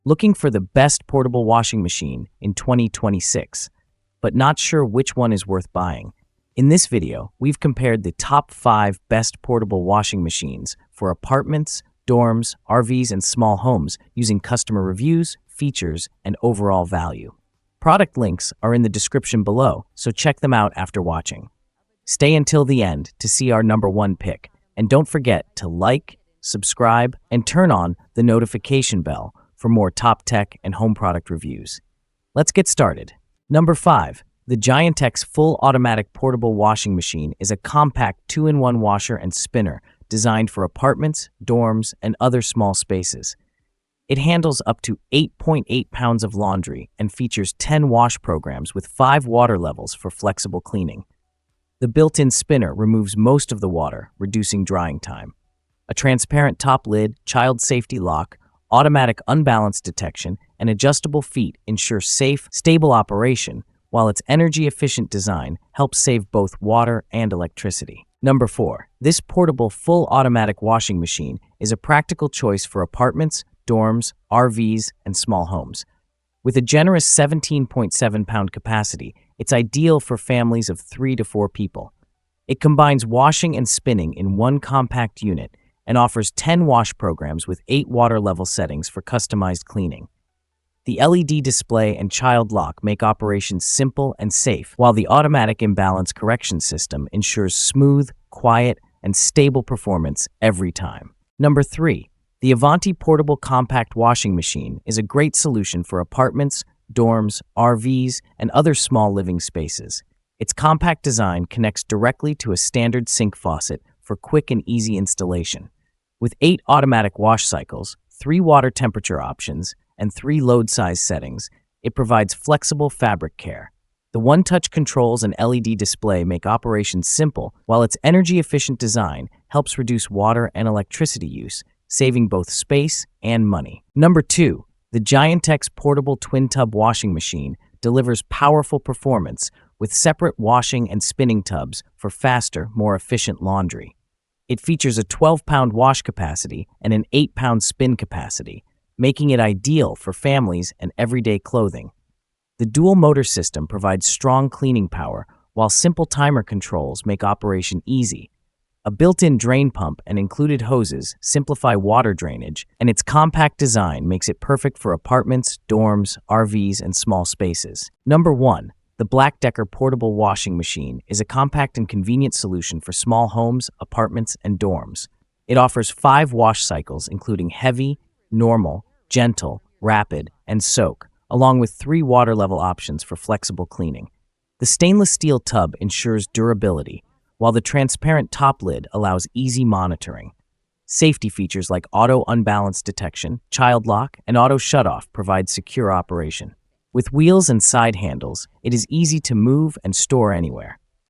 Looking for the best portable washing machine in 2026, but not sure which one is worth buying? In this video, we've compared the top 5 best portable washing machines for apartments, dorms, RVs, and small homes using customer reviews, features, and overall value. Product links are in the description below, so check them out after watching. Stay until the end to see our number 1 pick, and don't forget to like, subscribe, and turn on the notification bell for more top tech and home product reviews. Let's get started. Number 5. The Giantex Full Automatic Portable Washing Machine is a compact 2-in-1 washer and spinner designed for apartments, dorms, and other small spaces. It handles up to 8.8 pounds of laundry and features 10 wash programs with 5 water levels for flexible cleaning. The built-in spinner removes most of the water, reducing drying time. A transparent top lid, child safety lock, automatic unbalance detection, and adjustable feet ensure safe, stable operation, while its energy-efficient design helps save both water and electricity. Number 4. This portable full automatic washing machine is a practical choice for apartments, dorms, RVs, and small homes. With a generous 17.7-pound capacity, it's ideal for families of 3 to 4 people. It combines washing and spinning in one compact unit and offers 10 wash programs with 8 water level settings for customized cleaning. The LED display and child lock make operations simple and safe, while the automatic imbalance correction system ensures smooth, quiet, and stable performance every time. Number 3. The Avanti Portable Compact Washing Machine is a great solution for apartments, dorms, RVs, and other small living spaces. Its compact design connects directly to a standard sink faucet for quick and easy installation. With 8 automatic wash cycles, 3 water temperature options, and 3 load size settings, it provides flexible fabric care. The one-touch controls and LED display make operations simple, while its energy-efficient design helps reduce water and electricity use, saving both space and money. Number 2. The Giantex Portable Twin Tub Washing Machine delivers powerful performance with separate washing and spinning tubs for faster, more efficient laundry. It features a 12-pound wash capacity and an 8-pound spin capacity, making it ideal for families and everyday clothing. The dual motor system provides strong cleaning power, while simple timer controls make operation easy. A built-in drain pump and included hoses simplify water drainage, and its compact design makes it perfect for apartments, dorms, RVs, and small spaces. Number 1. The Black Decker Portable Washing Machine is a compact and convenient solution for small homes, apartments, and dorms. It offers 5 wash cycles, including heavy, normal, gentle, rapid, and soak, along with 3 water level options for flexible cleaning. The stainless steel tub ensures durability, while the transparent top lid allows easy monitoring. Safety features like auto unbalance detection, child lock, and auto shutoff provide secure operation. With wheels and side handles, it is easy to move and store anywhere.